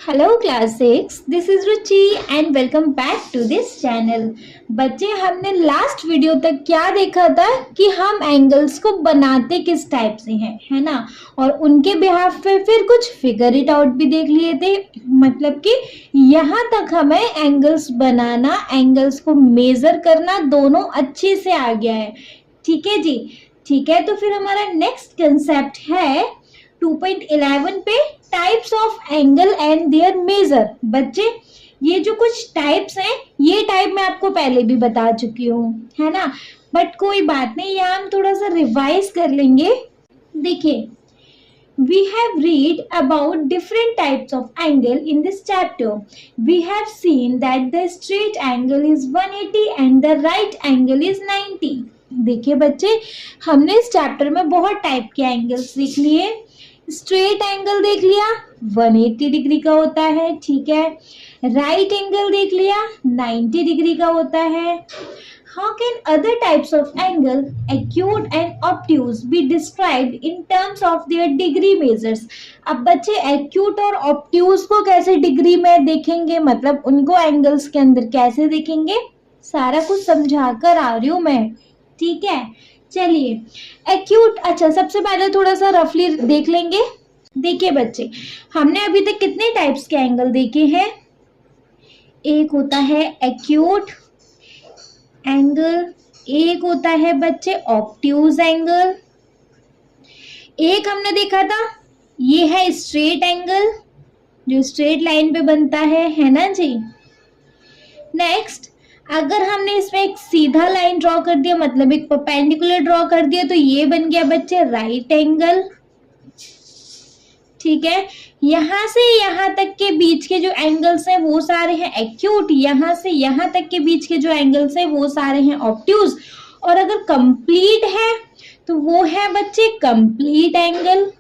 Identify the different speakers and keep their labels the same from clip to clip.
Speaker 1: Hello class 6, this is Ruchi and welcome back to this channel. बच्चे, हमने last video तक क्या देखा था कि हम एंगल्स को बनाते किस टाइप से हैं, है ना। और उनके बिहाफ पे फिर कुछ फिगर इट आउट भी देख लिए थे। मतलब कि यहाँ तक हमें एंगल्स बनाना, एंगल्स को मेजर करना दोनों अच्छे से आ गया है। ठीक है जी, ठीक है। तो फिर हमारा नेक्स्ट कंसेप्ट है 2.11 पे types of angle and their measure. बच्चे, ये जो कुछ टाइप्स हैं, ये टाइप मैं आपको पहले भी बता चुकी हूँ, है ना। बट कोई बात नहीं, यहाँ हम थोड़ा सा रिवाइज कर लेंगे। देखिए, we have read about different types of angle in this chapter. We have seen that the straight angle is 180 and the right angle is 90. देखिए बच्चे, हमने इस चैप्टर में बहुत टाइप के एंगल्स देख लिए। स्ट्रेट एंगल देख लिया, 180 डिग्री का होता है, ठीक है। राइट एंगल देख लिया, 90 डिग्री का होता है। How can other types of angle, acute and obtuse, be described in terms of their degree measures? अब बच्चे acute और obtuse को कैसे डिग्री में देखेंगे, मतलब उनको एंगल्स के अंदर कैसे देखेंगे, सारा कुछ समझा कर आ रही हूँ मैं, ठीक है। चलिए, एक्यूट, अच्छा सबसे पहले थोड़ा सा रफली देख लेंगे। देखिए बच्चे, हमने अभी तक कितने टाइप्स के एंगल देखे हैं। एक होता है एक्यूट एंगल, एक होता है बच्चे ऑब्ट्यूज एंगल, एक हमने देखा था ये है स्ट्रेट एंगल जो स्ट्रेट लाइन पे बनता है ना जी। नेक्स्ट, अगर हमने इसमें एक सीधा लाइन ड्रॉ कर दिया, मतलब एक परपेंडिकुलर ड्रॉ कर दिया, तो ये बन गया बच्चे राइट एंगल, ठीक है। यहां से यहां तक के बीच के जो एंगल्स हैं वो सारे हैं एक्यूट, यहां से यहां तक के बीच के जो एंगल्स हैं वो सारे हैं ऑब्ट्यूज, और अगर कंप्लीट है तो वो है बच्चे कंप्लीट एंगल।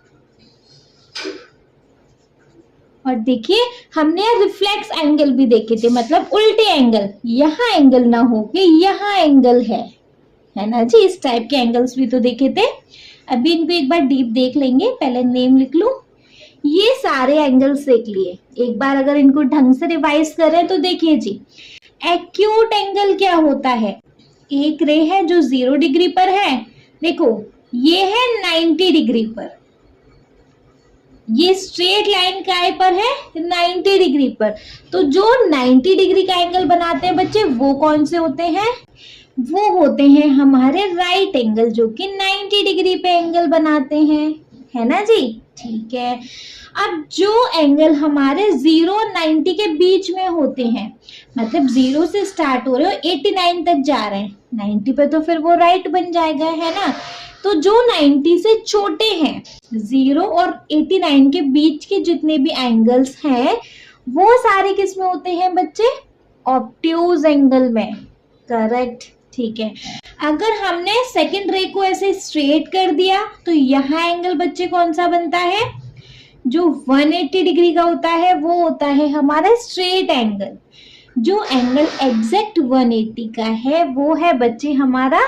Speaker 1: और देखिए, हमने रिफ्लेक्स एंगल भी देखे थे, मतलब उल्टे एंगल, यहाँ एंगल ना हो के यहाँ एंगल है ना जी। इस टाइप के एंगल्स भी तो देखे थे। अभी इनको एक बार डीप देख लेंगे, पहले नेम लिख लूं। ये सारे एंगल्स देख लिए, एक बार अगर इनको ढंग से रिवाइज करें तो देखिए जी, एक्यूट एंगल क्या होता है, एक रे है जो 0 डिग्री पर है, देखो ये है 90 डिग्री पर, ये स्ट्रेट लाइन काय पर है 90 डिग्री पर। तो जो 90 डिग्री का एंगल बनाते हैं बच्चे, वो कौन से होते हैं, वो होते हैं हमारे राइट एंगल, जो कि 90 डिग्री पे एंगल बनाते हैं, है ना जी, ठीक है। अब जो एंगल हमारे 0 और 90 के बीच में होते हैं, मतलब 0 से स्टार्ट हो रहे हो 89 तक जा रहे हैं, 90 पे तो फिर वो राइट बन जाएगा, है ना। तो जो 90 से छोटे हैं, 0 और 89 के बीच के जितने भी एंगल्स हैं, वो सारे किस में होते हैं बच्चे, ऑब्ट्यूज एंगल में, करेक्ट, ठीक है। अगर हमने सेकंड रे को ऐसे स्ट्रेट कर दिया तो यहाँ एंगल बच्चे कौन सा बनता है, जो 180 डिग्री का होता है, वो होता है हमारा स्ट्रेट एंगल। जो एंगल एग्जैक्ट 180 का है वो है बच्चे हमारा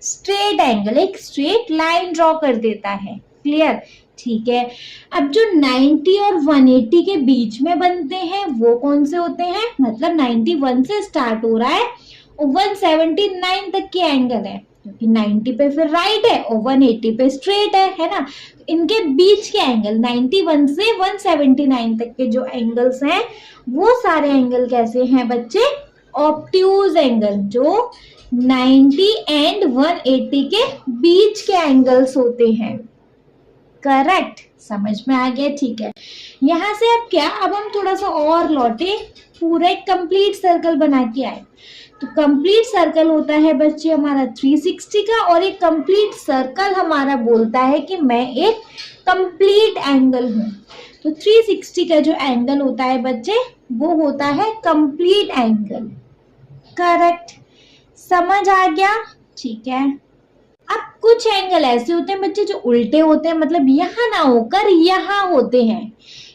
Speaker 1: स्ट्रेट एंगल, एक स्ट्रेट लाइन ड्रॉ कर देता है, क्लियर, ठीक है। अब जो 90 और 180 के बीच में बनते हैं वो कौन से होते हैं, मतलब 91 से स्टार्ट हो रहा है और 179 तक के एंगल है, क्योंकि 90 पे फिर राइट है और 180 पे स्ट्रेट है ना। तो इनके बीच के एंगल 91 से 179 तक के जो एंगल्स हैं वो सारे एंगल कैसे हैं बच्चे, ऑब्ट्यूज एंगल, जो 90 एंड 180 के बीच के एंगल्स होते हैं, करेक्ट, समझ में आ गया, ठीक है। यहां से अब क्या, अब हम थोड़ा सा और लौटे, पूरा एक कंप्लीट सर्कल बना के आए। तो कंप्लीट सर्कल होता है बच्चे हमारा 360 का, और एक कंप्लीट सर्कल हमारा बोलता है कि मैं एक कंप्लीट एंगल हूं। तो 360 का जो एंगल होता है बच्चे, वो होता है कंप्लीट एंगल, करेक्ट, समझ आ गया, ठीक है। अब कुछ एंगल ऐसे होते हैं बच्चे जो उल्टे होते हैं, मतलब यहाँ ना होकर यहाँ होते हैं।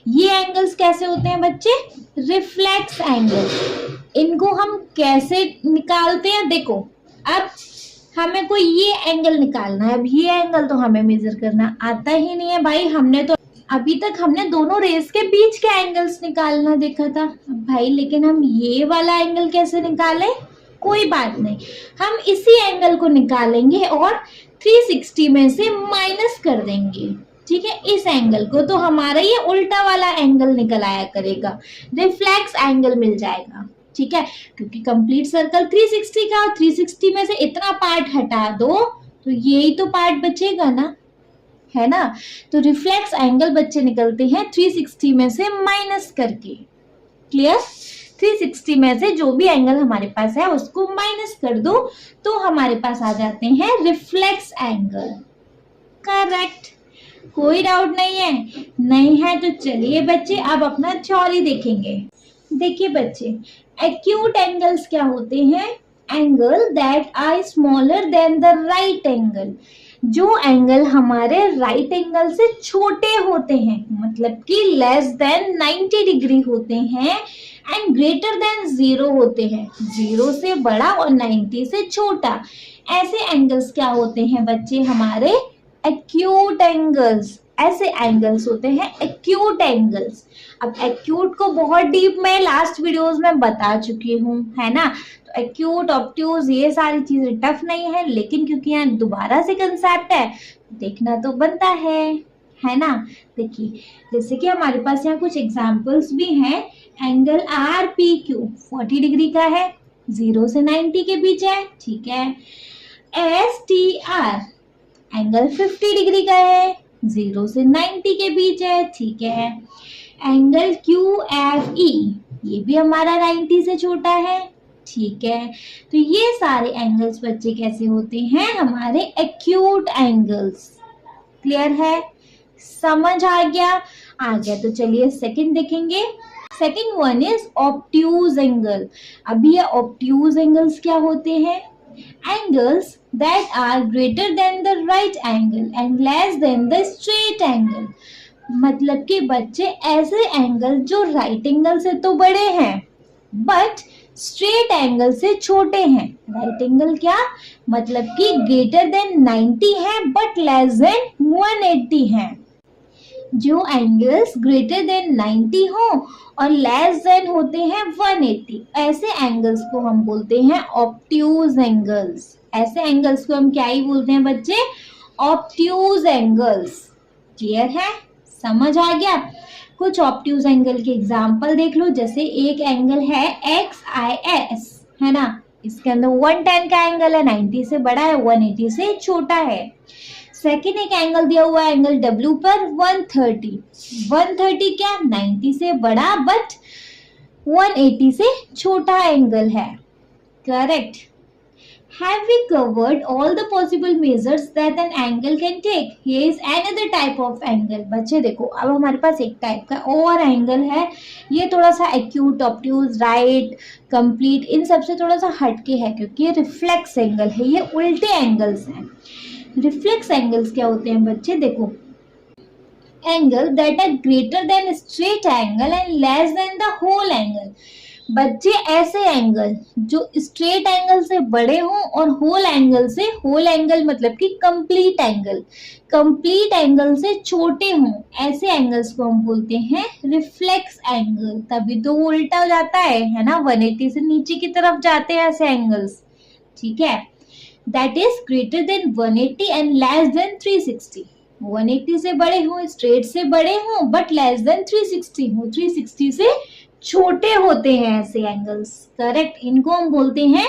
Speaker 1: ये एंगल्स कैसे होते हैं बच्चे, रिफ्लेक्स एंगल। इनको हम कैसे निकालते हैं, देखो अब हमें कोई ये एंगल निकालना है, अब ये एंगल तो हमें मेजर करना आता ही नहीं है भाई, हमने तो अभी तक हमने दोनों रेस के बीच के एंगल्स निकालना देखा था। अब भाई लेकिन हम ये वाला एंगल कैसे निकालें? कोई बात नहीं, हम इसी एंगल को निकालेंगे और 360 में से माइनस कर देंगे। ठीक है, इस एंगल को, तो हमारा ये उल्टा वाला एंगल निकल आया करेगा, रिफ्लेक्स एंगल मिल जाएगा। ठीक है, क्योंकि कंप्लीट सर्कल 360 का, 360 में से इतना पार्ट हटा दो तो यही तो पार्ट बचेगा ना, है ना। तो रिफ्लेक्स एंगल बच्चे निकलते हैं 360 में से माइनस करके। क्लियर? 360 में से जो भी एंगल हमारे पास है उसको माइनस कर दो तो हमारे पास आ जाते हैं रिफ्लेक्स एंगल। करेक्ट, कोई डाउट नहीं है? नहीं है तो चलिए बच्चे अब अपना थ्योरी देखेंगे। देखिए बच्चे, एक्यूट एंगल्स क्या होते हैं? Angle that are smaller than the right angle. जो एंगल हमारे राइट एंगल से छोटे होते हैं, मतलब कि लेस देन 90 डिग्री होते हैं, एंड ग्रेटर देन 0 होते हैं, 0 से बड़ा और 90 से छोटा। ऐसे एंगल्स क्या होते हैं बच्चे? हमारे एक्यूट एंगल्स। ऐसे एंगल्स होते हैं एक्यूट एंगल्स। अब एक्यूट को बहुत डीप में लास्ट वीडियोस में बता चुकी हूँ, है ना। तो एक्यूट, ऑब्ट्यूज, ये सारी चीजें टफ नहीं है, लेकिन क्योंकि यहाँ दोबारा से कंसेप्ट है देखना तो बनता है ना। देखिए, जैसे कि हमारे पास यहाँ कुछ एग्जांपल्स भी हैं। Angle R P Q 40 degree का है, 0 से 90 के बीच है। ठीक है, S T R angle 50 degree का है, 0 से 90 के बीच है। ठीक है, एंगल क्यू एफ ई ये भी हमारा 90 से छोटा है। ठीक है, तो ये सारे एंगल्स बच्चे कैसे होते हैं? हमारे एक्यूट एंगल्स। क्लियर है? समझ आ गया? तो चलिए सेकंड देखेंगे। Second one is obtuse angle. अभी ये ऑब्ट्यूज एंगल्स क्या होते हैं? Angles that are greater than the right angle and less than the straight angle। मतलब कि बच्चे ऐसे एंगल जो राइट एंगल से तो बड़े हैं बट स्ट्रेट एंगल से छोटे हैं। राइट एंगल क्या मतलब कि ग्रेटर देन 90 है बट लेस देन 180 है। जो एंगल्स ग्रेटर देन 90 हो और लेस देन होते हैं 180, ऐसे एंगल्स को हम बोलते हैं ऑब्ट्यूज एंगल्स। ऐसे एंगल्स को हम क्या ही बोलते हैं बच्चे? Obtuse angles. क्लियर है? समझ आ गया? कुछ ऑब्ट्यूज एंगल के एग्जांपल देख लो। जैसे एक एंगल है XIS, है ना, इसके अंदर 110 का एंगल है, 90 से बड़ा है, 180 से छोटा है। सेकेंड एक एंगल दिया हुआ है एंगल W पर 130, 130 क्या 90 से बड़ा बट 180 से छोटा एंगल है। Correct. Have we covered all the possible measures that an angle can take? Here is another type of angle। बच्चे देखो, अब हमारे पास एक टाइप का और एंगल है। ये थोड़ा सा एक्यूट, ऑब्ट्यूज, राइट, कंप्लीट, इन सब से थोड़ा सा हटके है क्योंकि ये रिफ्लेक्स एंगल है, ये उल्टे एंगल्स हैं। रिफ्लेक्स एंगल्स क्या होते हैं बच्चे? देखो, angle that are greater than straight angle and less than the whole angle. बच्चे ऐसे एंगल जो स्ट्रेट एंगल से बड़े हों और होल एंगल से, होल एंगल मतलब कि कंप्लीट एंगल, कंप्लीट एंगल से छोटे हों, ऐसे एंगल्स को हम बोलते हैं रिफ्लेक्स एंगल। तभी तो वो उल्टा हो जाता है ना, 180 से नीचे की तरफ जाते हैं ऐसे एंगल्स। ठीक है, that is greater than 180 and less then 360। 180 से बड़े हों, स्ट्रेट से बड़े हों बट लेस देन 360 हो, 360 से छोटे होते हैं ऐसे एंगल्स। करेक्ट, इनको हम बोलते हैं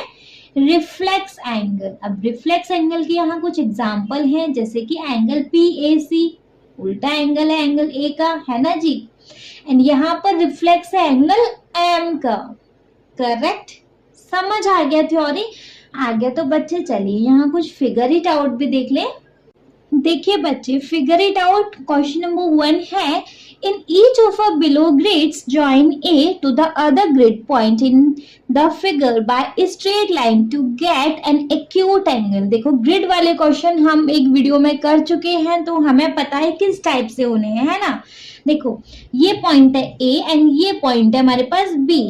Speaker 1: रिफ्लेक्स एंगल। अब रिफ्लेक्स एंगल के यहाँ कुछ एग्जांपल हैं, जैसे कि एंगल PAC उल्टा एंगल है एंगल A का, है ना जी। एंड यहाँ पर रिफ्लेक्स है एंगल M का। करेक्ट, समझ आ गया थ्योरी? आ गया तो बच्चे चलिए यहाँ कुछ फिगर इट आउट भी देख लें। देखिए बच्चे, figure it out question number 1 है, in each of a below grids join A to the other grid point in the figure by a straight line to get an acute angle। देखो, grid वाले question हम एक video में कर चुके हैं तो हमें पता है किस टाइप से होने हैं, है ना। देखो, ये पॉइंट है A एंड ये पॉइंट है हमारे पास B।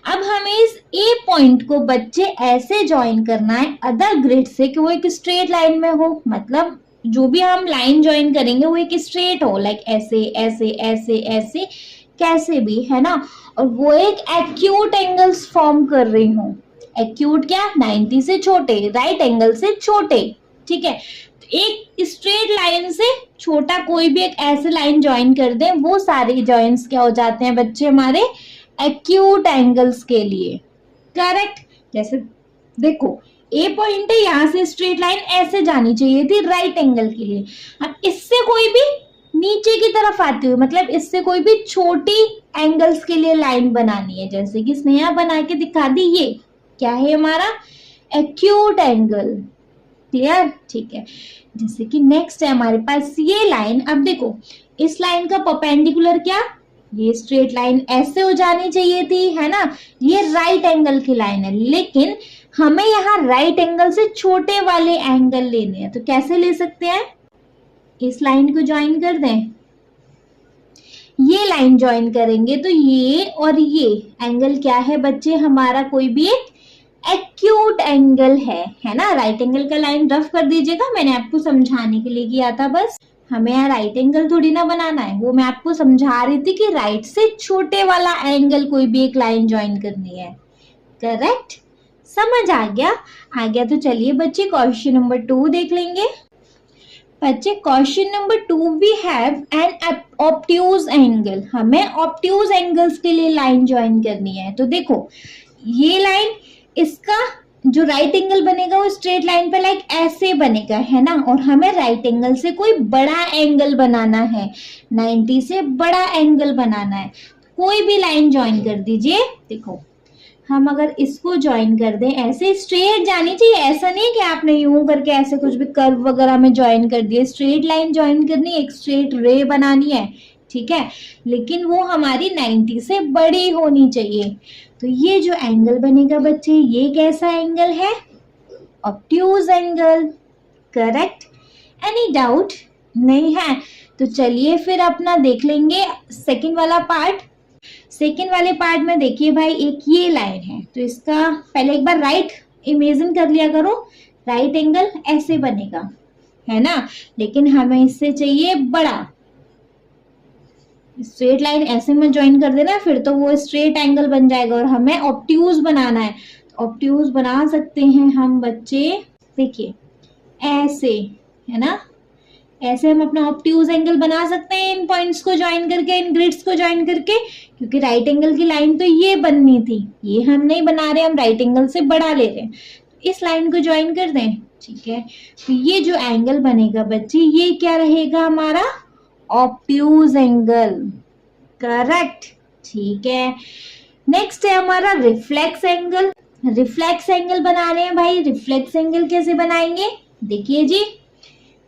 Speaker 1: अब हमें इस A पॉइंट को बच्चे ऐसे ज्वाइन करना है अदर ग्रिड से कि वो एक स्ट्रेट लाइन में हो, मतलब जो भी हम लाइन ज्वाइन करेंगे वो एक स्ट्रेट हो, लाइक ऐसे ऐसे ऐसे ऐसे, कैसे भी, है ना। और वो एक एक्यूट एंगल्स फॉर्म कर रही हूँ। एक्यूट क्या, 90 से छोटे, राइट एंगल से छोटे, ठीक है। तो एक स्ट्रेट लाइन से छोटा कोई भी एक ऐसे लाइन ज्वाइन कर दें, वो सारे जॉइंट्स क्या हो जाते हैं बच्चे हमारे, एक्यूट एंगल्स के लिए। करेक्ट। जैसे देखो, ए पॉइंट है, यहां से स्ट्रेट लाइन ऐसे जानी चाहिए थी राइट एंगल के लिए। अब इससे कोई भी नीचे की तरफ आती हुई, मतलब इससे कोई भी छोटी एंगल्स के लिए लाइन बनानी है, जैसे कि स्नेहा बना के दिखा दी, ये क्या है हमारा, एक्यूट एंगल। क्लियर, ठीक है। जैसे कि नेक्स्ट है हमारे पास ये लाइन। अब देखो, इस लाइन का परपेंडिकुलर क्या, ये स्ट्रेट लाइन ऐसे हो जानी चाहिए थी, है ना। ये राइट एंगल की लाइन है, लेकिन हमें यहाँ राइट एंगल से छोटे वाले एंगल लेने हैं, तो कैसे ले सकते हैं, इस लाइन को ज्वाइन कर दें, ये लाइन ज्वाइन करेंगे तो ये और ये एंगल क्या है बच्चे हमारा, कोई भी एक एक्यूट एंगल है ना। राइट एंगल का लाइन रफ कर दीजिएगा, मैंने आपको समझाने के लिए किया था बस, हमें यहाँ राइट एंगल थोड़ी ना बनाना है, वो मैं आपको समझा रही थी कि राइट से छोटे वाला एंगल कोई भी एक लाइन ज्वाइन करनी है। करेक्ट, समझ आ गया तो चलिए बच्चे क्वेश्चन नंबर 2 देख लेंगे। बच्चे question number 2, we have an obtuse angle, हमें ऑब्ट्यूज एंगल्स के लिए लाइन ज्वाइन करनी है। तो देखो ये लाइन, इसका जो राइट एंगल बनेगा वो स्ट्रेट लाइन पे लाइक ऐसे बनेगा, है ना। और हमें राइट एंगल से कोई बड़ा एंगल बनाना है, 90 से बड़ा एंगल बनाना है, कोई भी लाइन ज्वाइन कर दीजिए। देखो हम अगर इसको ज्वाइन कर दें, ऐसे स्ट्रेट जानी चाहिए, ऐसा नहीं कि आपने यूं करके ऐसे कुछ भी कर्व वगैरह में ज्वाइन कर दिए, स्ट्रेट लाइन ज्वाइन करनी, एक स्ट्रेट रे बनानी है, ठीक है। लेकिन वो हमारी 90 से बड़ी होनी चाहिए। तो ये जो एंगल बनेगा बच्चे, ये कैसा एंगल है, obtuse angle. Correct, any doubt नहीं है? तो चलिए फिर अपना देख लेंगे सेकंड वाला पार्ट। सेकेंड वाले पार्ट में देखिए भाई, एक ये लाइन है, तो इसका पहले एक बार राइट इमेजिन कर लिया करो, राइट एंगल ऐसे बनेगा, है ना। लेकिन हमें इससे चाहिए बड़ा, स्ट्रेट लाइन ऐसे में ज्वाइन कर देना, फिर तो वो स्ट्रेट एंगल बन जाएगा, और हमें ऑब्ट्यूज बनाना है। ऑब्ट्यूज बना सकते हैं हम बच्चे, देखिए ऐसे, है ना, ऐसे हम अपना ऑब्ट्यूज एंगल बना सकते हैं इन पॉइंट्स को ज्वाइन करके, इन ग्रिड्स को ज्वाइन करके, क्योंकि राइट एंगल की लाइन तो ये बननी थी, ये हम नहीं बना रहे, हम राइट एंगल से बड़ा ले रहे हैं। तो इस लाइन को ज्वाइन कर दें, ठीक है। तो ये जो एंगल बनेगा बच्चे, ये क्या रहेगा हमारा, ऑब्ट्यूज एंगल। करेक्ट, ठीक है। नेक्स्ट है हमारा रिफ्लेक्स एंगल। रिफ्लेक्स एंगल बना रहे हैं भाई, रिफ्लेक्स एंगल कैसे बनाएंगे, देखिए जी,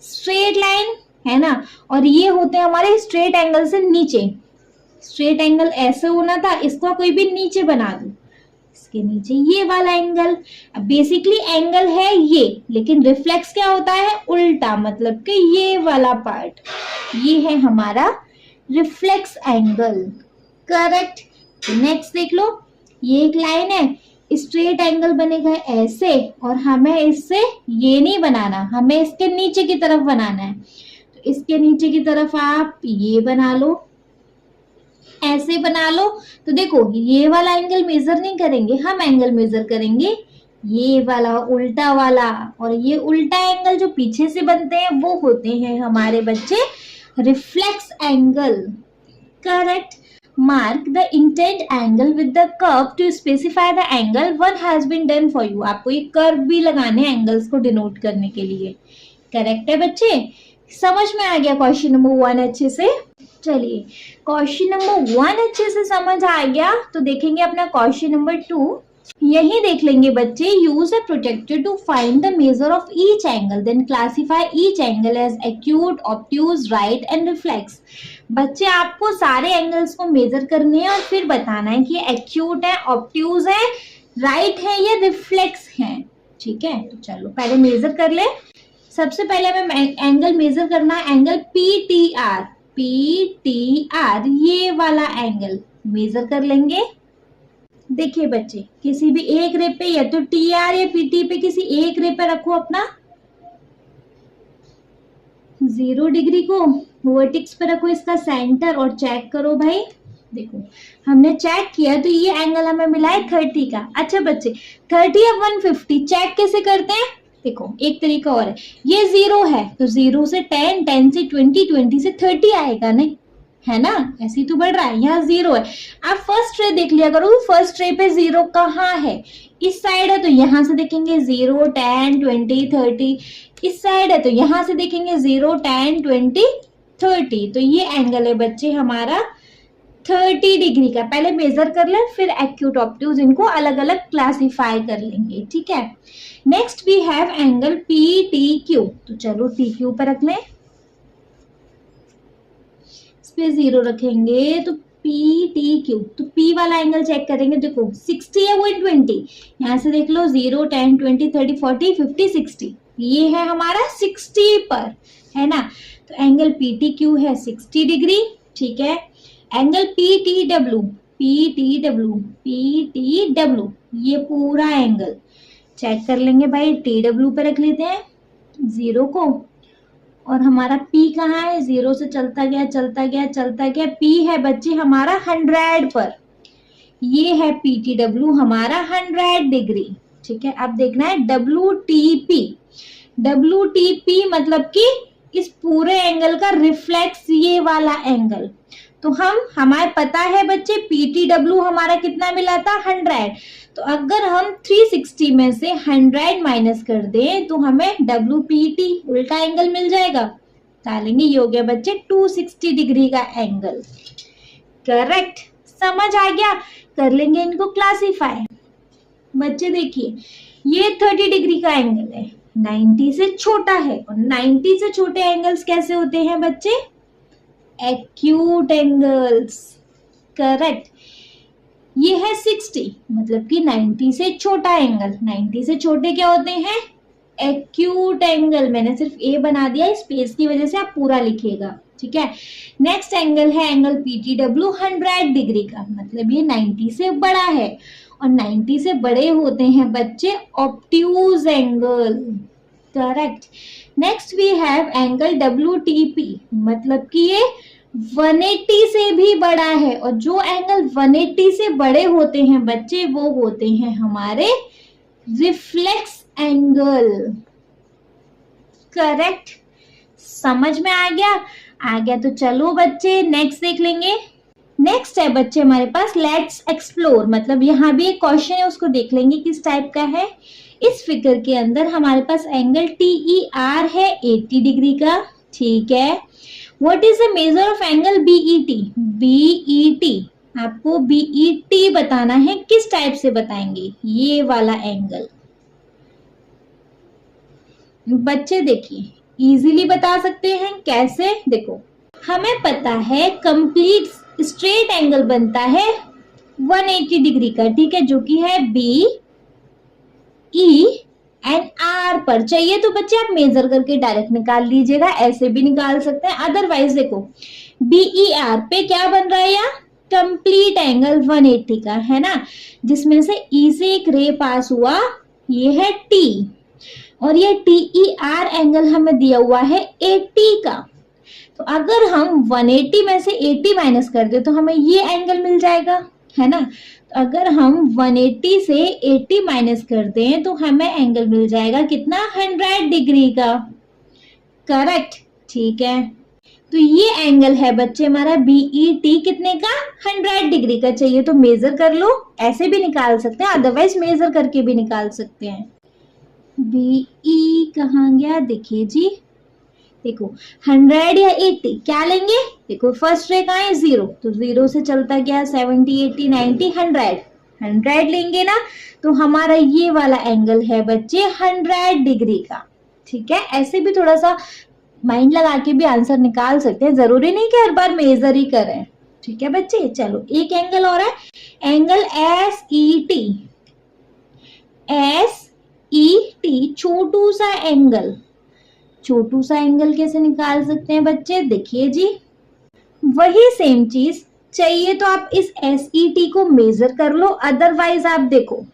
Speaker 1: स्ट्रेट लाइन है ना, और ये होते हैं हमारे स्ट्रेट एंगल से नीचे, स्ट्रेट एंगल ऐसे होना था, इसको कोई भी नीचे बना दो, इसके नीचे ये वाला एंगल। अब बेसिकली एंगल है ये, लेकिन रिफ्लेक्स क्या होता है, उल्टा, मतलब कि ये वाला पार्ट, ये है हमारा रिफ्लेक्स एंगल। करेक्ट। नेक्स्ट देख लो, ये एक लाइन है, स्ट्रेट एंगल बनेगा ऐसे, और हमें इससे ये नहीं बनाना, हमें इसके नीचे की तरफ बनाना है। तो इसके नीचे की तरफ आप ये बना लो, ऐसे बना लो। तो देखो ये वाला एंगल मेजर नहीं करेंगे, हम एंगल मेजर करेंगे ये वाला उल्टा वाला, और ये उल्टा एंगल जो पीछे से बनते हैं वो होते हैं हमारे बच्चे reflex angle. Correct. Mark the intent angle with the curve to specify the angle one has been done for you. आपको ये कर्व भी लगाने हैं एंगल्स को डिनोट करने के लिए। करेक्ट है बच्चे, समझ में आ गया क्वेश्चन नंबर 1 अच्छे से। चलिए क्वेश्चन नंबर 1 अच्छे से समझ आ गया, तो देखेंगे अपना क्वेश्चन नंबर 2। यही देख लेंगे बच्चे, use a protractor to find the measure of each angle, then classify each angle as acute, obtuse, right and reflex. बच्चे आपको सारे एंगल्स को मेजर करने हैं और फिर बताना है कि एक्यूट है, ऑब्ट्यूज है, राइट है या रिफ्लेक्स है, ठीक है। तो चलो पहले मेजर कर ले। सबसे पहले हमें एंगल मेजर करना है, एंगल PTR, PTR ये वाला एंगल मेजर कर लेंगे। देखिए बच्चे, किसी भी एक रे पे, या तो TR या PT पे किसी एक रे पे रखो अपना, 0 डिग्री को वर्टेक्स पे रखो इसका सेंटर और चेक करो भाई। देखो हमने चेक किया तो ये एंगल हमें मिला है 30 का। अच्छा बच्चे 30 या 150 चेक कैसे करते हैं? देखो एक तरीका और है, ये 0 है तो 0 से 10, 10 से 20, 20 से 30 आएगा नहीं, है ना, ऐसे ही तो बढ़ रहा है। यहाँ 0 है, आप फर्स्ट रे देख लिया करो, फर्स्ट रे पे 0 कहाँ है? इस साइड है तो यहाँ से देखेंगे 0, 10, 20, 30। इस साइड है तो यहाँ से देखेंगे 0, 10, 20, 30। तो ये एंगल है बच्चे हमारा 30 डिग्री का। पहले मेजर कर ले फिर एक्यूट ऑब्ट्यूज इनको अलग अलग क्लासिफाई कर लेंगे, ठीक है। Next we have angle P T Q. तो चलो टी क्यू पर रख लें, इस पे 0 रखेंगे तो पी टी क्यू। तो पी वाला एंगल चेक करेंगे, देखो 60 है 120, यहाँ से देख लो 0, 10, 20, 30, 40, 50, 60, ये है हमारा 60 पर, है ना। तो एंगल पी टी क्यू है 60 डिग्री, ठीक है। Angle P T W, P T W, P T W, ये पूरा एंगल चेक कर लेंगे भाई। टी डब्ल्यू पे रख लेते हैं 0 को, और हमारा P कहाँ है? 0 से चलता गया चलता गया चलता गया, P है बच्चे हमारा 100 पर, ये है PTW हमारा 100 डिग्री, ठीक है। अब देखना है WTP। WTP मतलब कि इस पूरे एंगल का रिफ्लेक्स ये वाला एंगल। तो हमारे पता है बच्चे PTW हमारा कितना मिला था? 100। तो अगर हम 360 में से 100 माइनस कर दें तो हमें WPT उल्टा एंगल मिल जाएगा। डालेंगे, ये हो गया बच्चे 260 डिग्री का एंगल। करेक्ट, समझ आ गया? कर लेंगे इनको क्लासिफाई। बच्चे देखिए ये 30 डिग्री का एंगल है, 90 से छोटा है, और 90 से छोटे एंगल्स कैसे होते हैं बच्चे? Acute angles. करेक्ट। ये है 60 मतलब कि 90 से छोटा एंगल। 90 से छोटे क्या होते हैं? Acute angle. मैंने सिर्फ ए बना दिया स्पेस की वजह से, आप पूरा लिखिएगा, ठीक है। नेक्स्ट एंगल है एंगल PTW 100 डिग्री का, मतलब ये 90 से बड़ा है, और 90 से बड़े होते हैं बच्चे obtuse angle. Correct. Next we have angle WTP, मतलब कि ये 180 से भी बड़ा है, और जो एंगल 180 से बड़े होते हैं बच्चे वो होते हैं हमारे रिफ्लेक्स एंगल। करेक्ट, समझ में आ गया? आ गया तो चलो बच्चे नेक्स्ट देख लेंगे। नेक्स्ट है बच्चे हमारे पास लेट्स एक्सप्लोर, मतलब यहाँ भी एक क्वेश्चन है उसको देख लेंगे किस टाइप का है। इस फिगर के अंदर हमारे पास एंगल TER है 80 डिग्री का, ठीक है। What is the measure of angle BET? BET आपको BET बताना है, किस टाइप से बताएंगे? ये वाला एंगल। बच्चे देखिए इजीली बता सकते हैं, कैसे? देखो हमें पता है कंप्लीट स्ट्रेट एंगल बनता है 180 डिग्री का, ठीक है, जो कि है BER पर। चाहिए तो बच्चे आप मेजर करके डायरेक्ट निकाल लीजिएगा, ऐसे भी निकाल सकते हैं। अदरवाइज देखो BER पे क्या बन रहा है? यहाँ कंप्लीट एंगल 180 का, है ना, जिसमें से E से एक रे पास हुआ, ये है T, और ये TER एंगल हमें दिया हुआ है 80 का। तो अगर हम 180 में से 80 माइनस कर दे तो हमें ये एंगल मिल जाएगा, है ना। तो अगर हम 180 से 80 माइनस कर दें तो हमें एंगल मिल जाएगा कितना? 100 डिग्री का। करेक्ट, ठीक है। तो ये एंगल है बच्चे हमारा BET कितने का? 100 डिग्री का। चाहिए तो मेजर कर लो, ऐसे भी निकाल सकते हैं, अदरवाइज मेजर करके भी निकाल सकते हैं। BE कहाँ गया? देखिए जी, देखो 100 या 80 क्या लेंगे? देखो फर्स्ट रे कहाँ है? 0, तो 0 से चलता गया 70, 80, 90, 100 लेंगे ना, तो हमारा ये वाला एंगल है बच्चे 100 डिग्री का, ठीक है। ऐसे भी थोड़ा सा माइंड लगा के भी आंसर निकाल सकते हैं, जरूरी नहीं कि हर बार मेजर ही करें, ठीक है बच्चे। चलो एक एंगल और है, एंगल SET। SET छोटू सा एंगल। छोटू सा एंगल कैसे निकाल सकते हैं बच्चे? देखिए जी, वही सेम चीज, चाहिए तो आप इस SET को मेजर कर लो, अदरवाइज आप देखो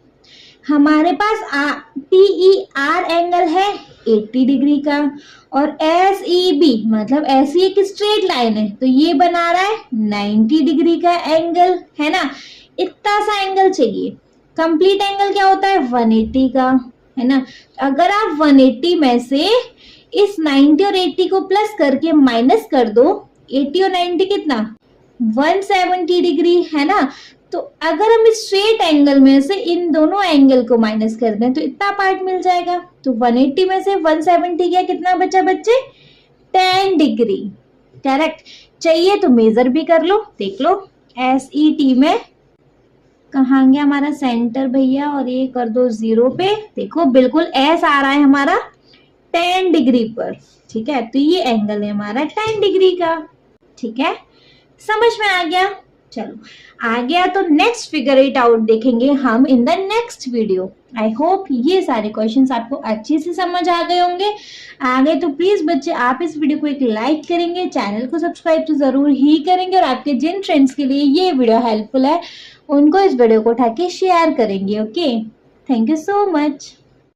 Speaker 1: हमारे पास PER एंगल है 80 डिग्री का, और SEB मतलब ऐसी एक स्ट्रेट लाइन है तो ये बना रहा है 90 डिग्री का एंगल, है ना। इतना सा एंगल चाहिए। कंप्लीट एंगल क्या होता है 180 का, है ना। अगर आप 180 में से इस 90 और 80 को प्लस करके माइनस कर दो, 80 और 90 कितना 170 डिग्री, है ना। तो अगर हम इस स्ट्रेट एंगल में से इन दोनों एंगल को माइनस कर दें तो इतना पार्ट मिल जाएगा। तो 180 में से 170 गया, कितना बचा बच्चे 10 डिग्री। करेक्ट। चाहिए तो मेजर भी कर लो, देख लो SET में कहाँ गया हमारा सेंटर भैया, और ये कर दो 0 पे। देखो बिल्कुल S आ रहा है हमारा 10 डिग्री पर, ठीक है। तो ये एंगल है हमारा 10 डिग्री का, ठीक है। समझ में आ गया। चलो आ गया तो नेक्स्ट फिगर इट आउट देखेंगे हम in the next video. I hope ये सारे क्वेश्चंस आपको अच्छे से समझ आ गए होंगे। आ गए तो प्लीज बच्चे आप इस वीडियो को एक लाइक करेंगे, चैनल को सब्सक्राइब तो जरूर ही करेंगे, और आपके जिन फ्रेंड्स के लिए ये वीडियो हेल्पफुल है उनको इस वीडियो को उठा के शेयर करेंगे। Okay, thank you so much.